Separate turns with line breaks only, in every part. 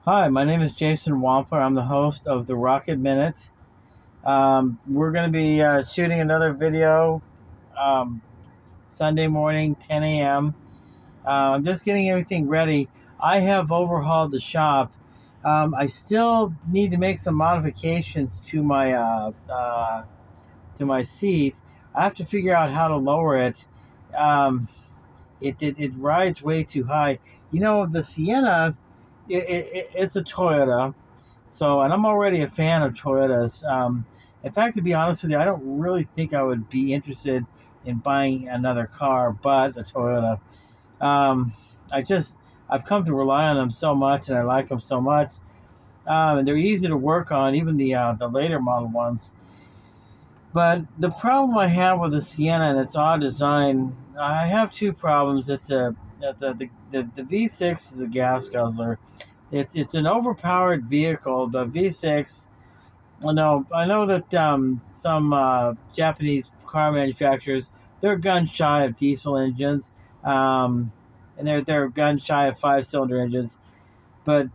Hi, my name is Jason Wampler. I'm the host of The Rocket Minute. We're going to be shooting another video um, Sunday morning, 10 a.m. I'm just getting everything ready. I have overhauled the shop. I still need to make some modifications to my seat. I have to figure out how to lower it. Um, it rides way too high. The Sienna, it's a Toyota. So, and I'm already a fan of Toyotas. In fact, to be honest with you, I don't really think I would be interested in buying another car, but a Toyota. Um, I just, I've come to rely on them so much, and I like them so much. And they're easy to work on, even the later model ones. But the problem I have with the Sienna and its odd design, I have two problems. It's the V6 is a gas guzzler. It's an overpowered vehicle. The V6. I know that some Japanese car manufacturers, they're gun shy of diesel engines, um, and they're gun shy of five-cylinder engines. But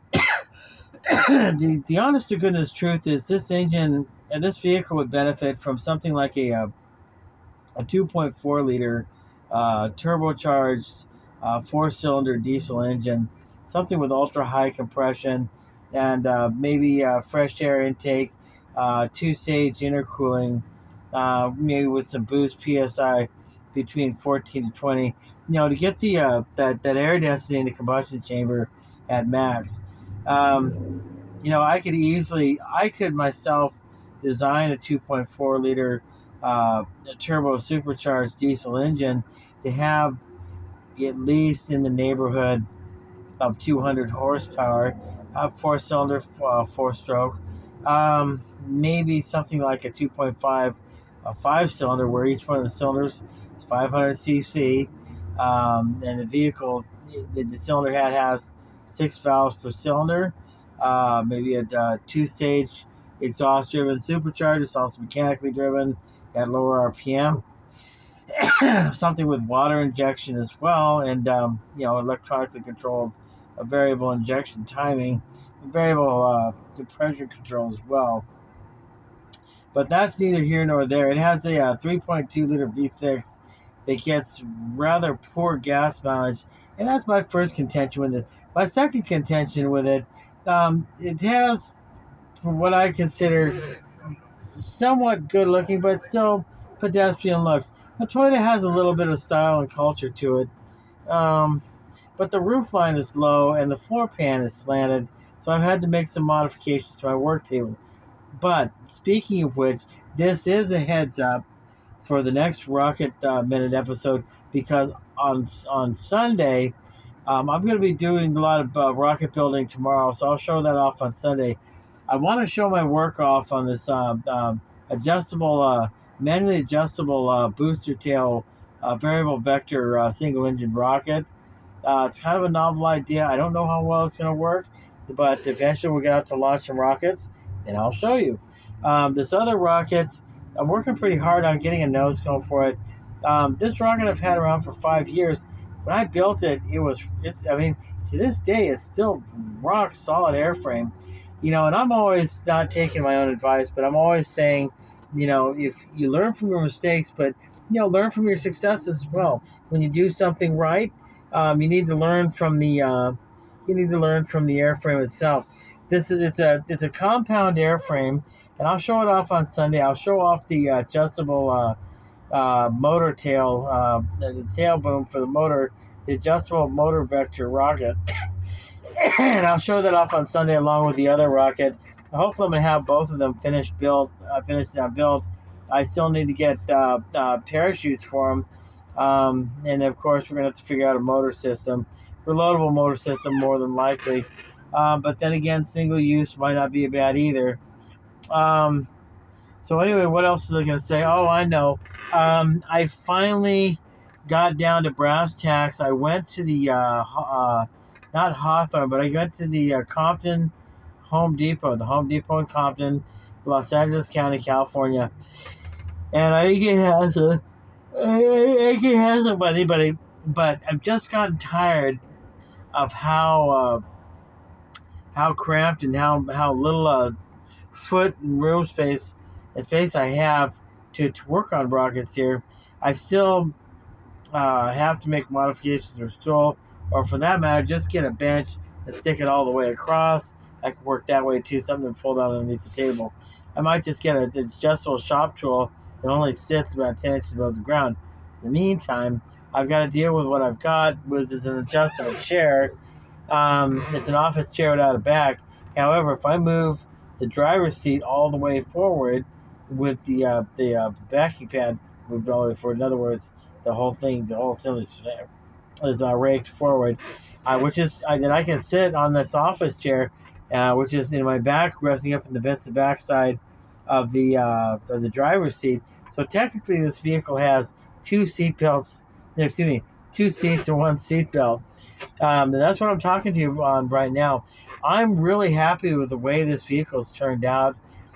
the honest to goodness truth is this engine and this vehicle would benefit from something like a 2.4 liter turbocharged four-cylinder diesel engine, something with ultra high compression and maybe fresh air intake, two-stage intercooling, maybe with some boost psi between 14 to 20. To get the that air density in the combustion chamber at max. I could myself design a 2.4 liter turbo supercharged diesel engine to have at least in the neighborhood of 200 horsepower, four-cylinder, four-stroke, maybe something like a 2.5, a five-cylinder, where each one of the cylinders is 500 cc, and the vehicle, the cylinder head has six valves per cylinder, maybe a two-stage exhaust-driven supercharger. It's also mechanically driven at lower RPM. Something with water injection as well, and electronically controlled variable injection timing, variable pressure control as well. But that's neither here nor there. It has a 3.2 liter V6 that gets rather poor gas mileage, and that's my first contention with it. My second contention with it, it has, for what I consider, somewhat good looking, but still pedestrian looks. The Toyota has a little bit of style and culture to it, um, but the roof line is low and the floor pan is slanted, so I've had to make some modifications to my work table. But speaking of which, this is a heads up for the next Rocket Minute episode, because on Sunday, I'm going to be doing a lot of rocket building tomorrow, so I'll show that off on Sunday. I want to show my work off on this adjustable, manually adjustable booster tail variable vector single engine rocket. It's kind of a novel idea. I don't know how well it's going to work, but eventually we'll get out to launch some rockets, and I'll show you. This other rocket, I'm working pretty hard on getting a nose cone for it. This rocket I've had around for 5 years. When I built it, to this day, it's still rock solid airframe. And I'm always not taking my own advice, but I'm always saying, if you learn from your mistakes, but learn from your successes as well. When you do something right, you need to learn from the airframe itself. It's a compound airframe, and I'll show it off on Sunday. I'll show off the adjustable motor tail, the tail boom for the motor, the adjustable motor vector rocket, and I'll show that off on Sunday along with the other rocket. Hopefully, I'm gonna have both of them finished built. I still need to get parachutes for them. And of course, we're going to have to figure out a motor system, reloadable motor system more than likely. But then again, single use might not be bad either. Um, so anyway, what else was I going to say? Oh, I know. I finally got down to brass tacks. I went to the, not Hawthorne, but I went to the Compton Home Depot, the Home Depot in Compton, Los Angeles County, California. And I think it has some money, but I've just gotten tired of how cramped and how little foot and room space and space I have to work on rockets here, I still have to make modifications or stool, or for that matter, just get a bench and stick it all the way across. I can work that way too, something to fold out underneath the table. I might just get an adjustable shop tool that only sits about 10 inches above the ground. In the meantime, I've got to deal with what I've got, which is an adjustable chair. It's an office chair without a back. However, if I move the driver's seat all the way forward with the backing pad moved all the way forward, in other words, the whole thing, the whole cylinder is raked forward, which is then I can sit on this office chair, which is in my back, resting up in the backside of the driver's seat. So technically, this vehicle has two seat belts. Excuse me, two seats and one seat belt. And that's what I'm talking to you on right now. I'm really happy with the way this vehicle's turned out.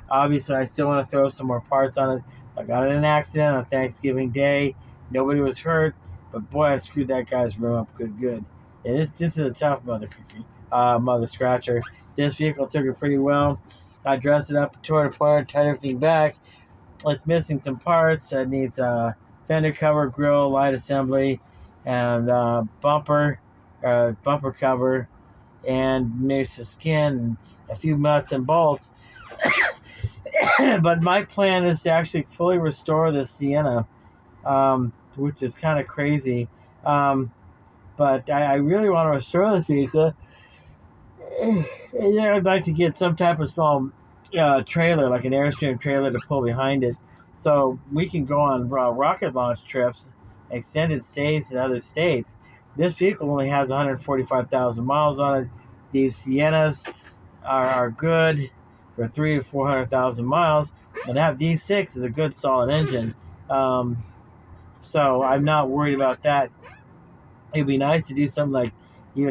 Obviously, I still want to throw some more parts on it. I got in an accident on Thanksgiving Day. Nobody was hurt, but boy, I screwed that guy's room up good. And this is a tough mother scratcher. This vehicle took it pretty well. I dressed it up, tore it apart, tied everything back. It's missing some parts. It needs a fender cover, grill, light assembly, and bumper cover, and maybe some skin and a few nuts and bolts. But my plan is to actually fully restore this Sienna, which is kind of crazy. But I really want to restore this vehicle. And then I'd like to get some type of small trailer, like an Airstream trailer, to pull behind it, so we can go on rocket launch trips, extended stays in other states. This vehicle only has 145,000 miles on it. These Siennas are good for 300,000 to 400,000 miles, and that V6 is a good solid engine. So I'm not worried about that. It'd be nice to do something like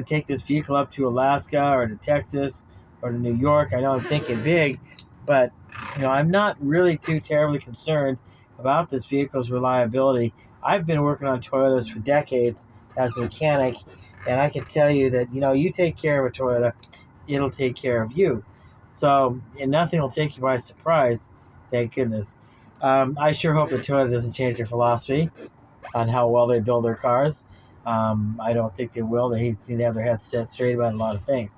take this vehicle up to Alaska or to Texas or to New York. I know I'm thinking big, but I'm not really too terribly concerned about this vehicle's reliability. I've been working on Toyotas for decades as a mechanic, and I can tell you that you take care of a Toyota, it'll take care of you. So, and nothing will take you by surprise. Thank goodness. I sure hope that Toyota doesn't change their philosophy on how well they build their cars. I don't think they will. They seem to have their heads set straight about a lot of things.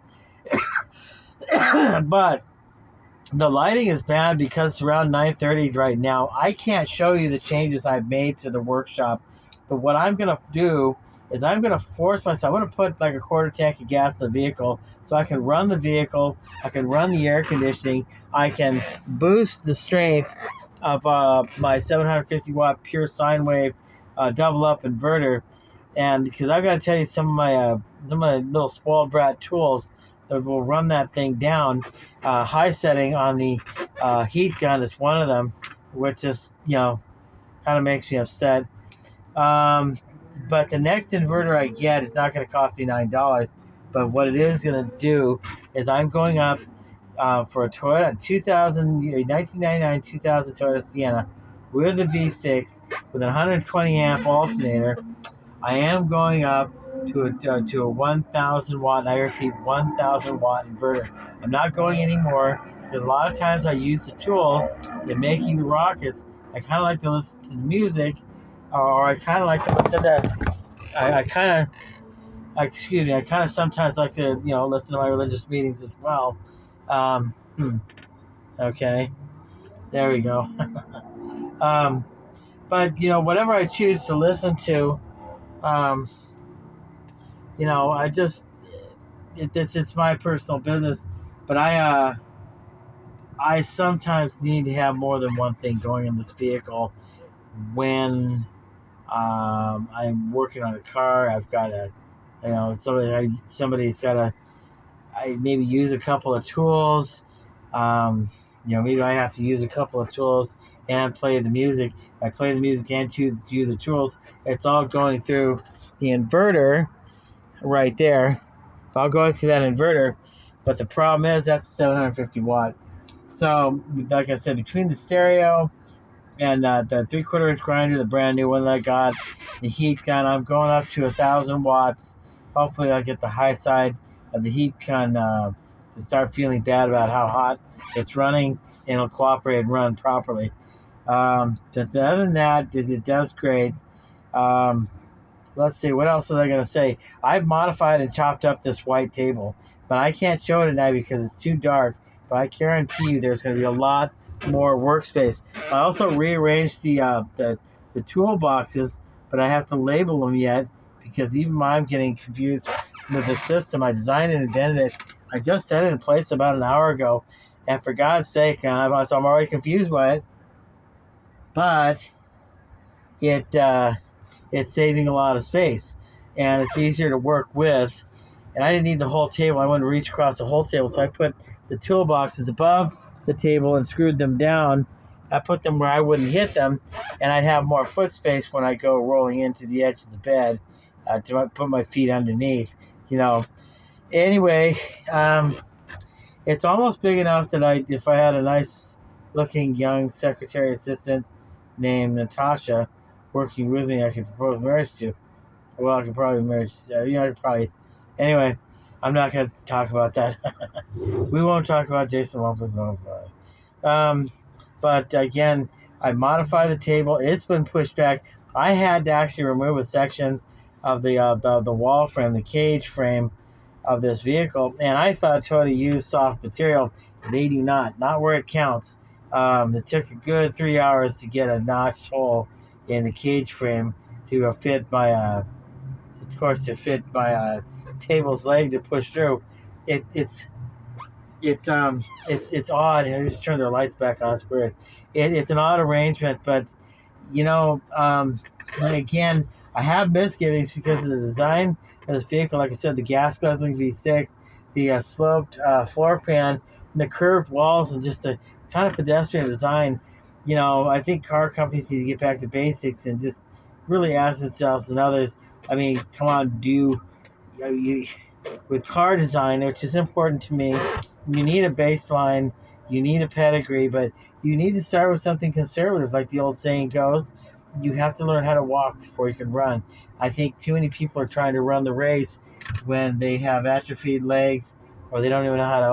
But the lighting is bad because it's around 9:30 right now. I can't show you the changes I've made to the workshop. But what I'm going to do is I'm going to force myself. I'm going to put like a quarter tank of gas in the vehicle so I can run the vehicle. I can run the air conditioning. I can boost the strength of my 750 watt pure sine wave double up inverter. And because I've got to tell you, some of my little spoiled brat tools that will run that thing down. High setting on the heat gun is one of them, which is kind of makes me upset. But the next inverter I get is not going to cost me $9. But what it is going to do is I'm going up for a Toyota 1999 2000 Toyota Sienna with a V6 with a 120 amp alternator. I am going up to a 1,000 watt, and I repeat, 1,000 watt inverter. I'm not going anymore because a lot of times I use the tools in making the rockets. I kind of like to listen to the music, or I kind of like to listen to. I kind of sometimes like to listen to my religious meetings as well. Okay, there we go. But whatever I choose to listen to. I just it's my personal business, but I sometimes need to have more than one thing going in this vehicle when I'm working on a car. I've got to, somebody's got to. I maybe use a couple of tools. Maybe I have to use a couple of tools and play the music. I play the music and use the tools. It's all going through the inverter right there. I'll go through that inverter, but the problem is that's 750 watt. So, like I said, between the stereo and the 3/4 inch grinder, the brand new one that I got, the heat gun, I'm going up to 1,000 watts. Hopefully, I'll get the high side of the heat gun to to start feeling bad about how hot it's running, and it'll cooperate and run properly. But other than that, it does great. Um, let's see, what else was I going to say? I've modified and chopped up this white table, but I can't show it tonight because it's too dark. But I guarantee you there's going to be a lot more workspace. I also rearranged the toolboxes, but I have to label them yet because even I'm getting confused with the system. I designed and invented it. I just set it in place about an hour ago, and for God's sake, I'm already confused by it. But it's saving a lot of space, and it's easier to work with. And I didn't need the whole table. I wanted to reach across the whole table, so I put the toolboxes above the table and screwed them down. I put them where I wouldn't hit them, and I'd have more foot space when I go rolling into the edge of the bed to put my feet underneath. Anyway, it's almost big enough that if I had a nice looking young secretary assistant named Natasha working with me, I could propose marriage to. Well, I could probably marriage. I could probably. Anyway, I'm not going to talk about that. We won't talk about Jason Wampler's notified. But again, I modified the table. It's been pushed back. I had to actually remove a section of the wall frame, the cage frame of this vehicle, and I thought Toyota used soft material. They do not where it counts. It took a good 3 hours to get a notched hole in the cage frame to fit my table's leg to push through. It's odd. I just turned the lights back on. It's weird. It's an odd arrangement, but and again, I have misgivings because of the design of this vehicle. Like I said, the gas guzzling V6, the sloped floor pan, and the curved walls, and just the kind of pedestrian design. I think car companies need to get back to basics and just really ask themselves and others. I mean, come on, with car design, which is important to me, you need a baseline, you need a pedigree, but you need to start with something conservative. Like the old saying goes, you have to learn how to walk before you can run. I think too many people are trying to run the race when they have atrophied legs, or they don't even know how to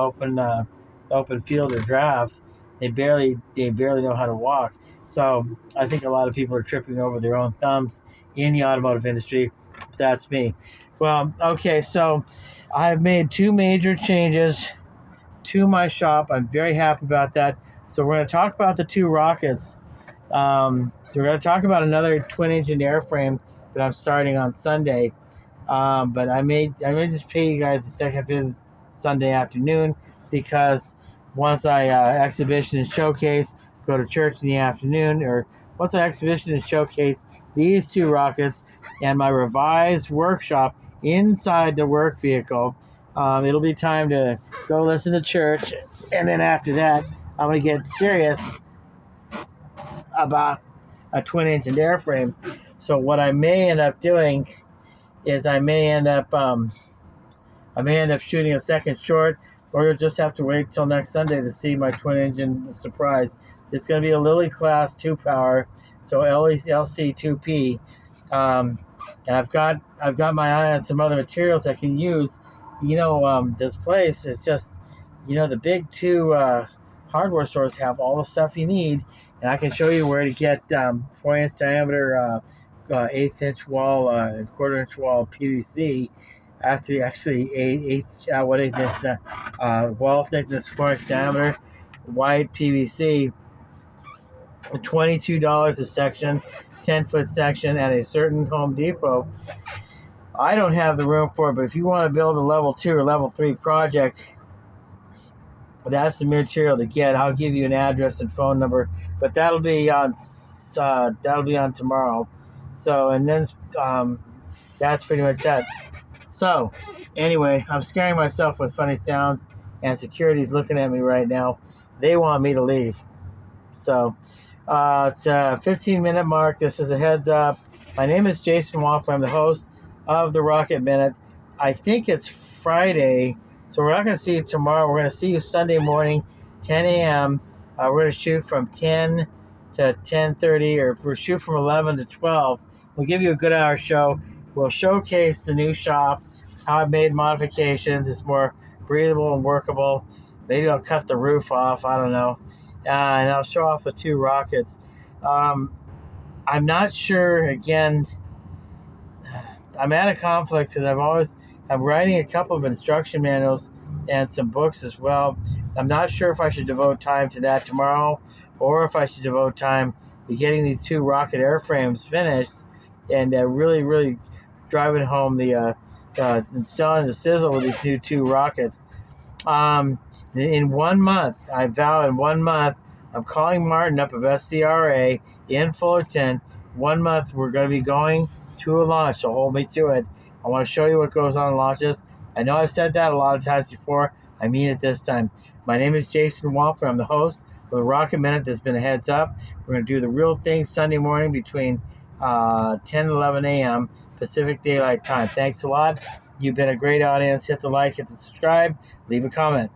open field or draft. They barely know how to walk. So I think a lot of people are tripping over their own thumbs in the automotive industry. That's me. Well, okay, so I've made 2 major changes to my shop. I'm very happy about that. So we're going to talk about the 2 rockets. We're going to talk about another twin-engine airframe that I'm starting on Sunday. But I may just pay you guys a second visit Sunday afternoon, because once I exhibition and showcase, go to church in the afternoon, or once I exhibition and showcase these 2 rockets and my revised workshop inside the work vehicle, it'll be time to go listen to church, and then after that, I'm going to get serious about a twin-engine airframe. So what I may end up doing is I may end up shooting a second short, or you'll just have to wait till next Sunday to see my twin-engine surprise. It's going to be a Lilly Class 2 power, so LC2P. And I've got my eye on some other materials I can use. This place is just, the big 2 hardware stores have all the stuff you need, and I can show you where to get 4-inch diameter, 1/8-inch wall and 1/4-inch wall PVC. Actually 8-inch wall thickness, 4-inch diameter, white PVC. $22 a section, 10-foot section at a certain Home Depot. I don't have the room for it, but if you want to build a level 2 or level 3 project, that's the material to get. I'll give you an address and phone number, but that'll be on tomorrow. So, and then that's pretty much that. So, anyway, I'm scaring myself with funny sounds, and security's looking at me right now. They want me to leave. So, it's a 15-minute mark. This is a heads up. My name is Jason Wampler. I'm the host of The Rocket Minute. I think it's Friday, so we're not going to see you tomorrow. We're going to see you Sunday morning, 10 a.m. We're going to shoot from 10 to 10:30, or we'll shoot from 11 to 12. We'll give you a good hour show. We'll showcase the new shop, how I've made modifications. It's more breathable and workable. Maybe I'll cut the roof off. I don't know, and I'll show off the 2 rockets. I'm not sure. Again, I'm at a conflict because I'm writing a couple of instruction manuals and some books as well. I'm not sure if I should devote time to that tomorrow or if I should devote time to getting these 2 rocket airframes finished and really driving home the installing the sizzle with these new 2 rockets. In 1 month, I vow in 1 month, I'm calling Martin up of SCRA in Fullerton. 1 month, we're going to be going to a launch, so hold me to it. I want to show you what goes on in launches. I know I've said that a lot of times before. I mean it this time. My name is Jason Walter. I'm the host of the Rocket Minute. There's been a heads up. We're going to do the real thing Sunday morning between 10 and 11 a.m. Pacific Daylight Time. Thanks a lot. You've been a great audience. Hit the like, hit the subscribe, leave a comment.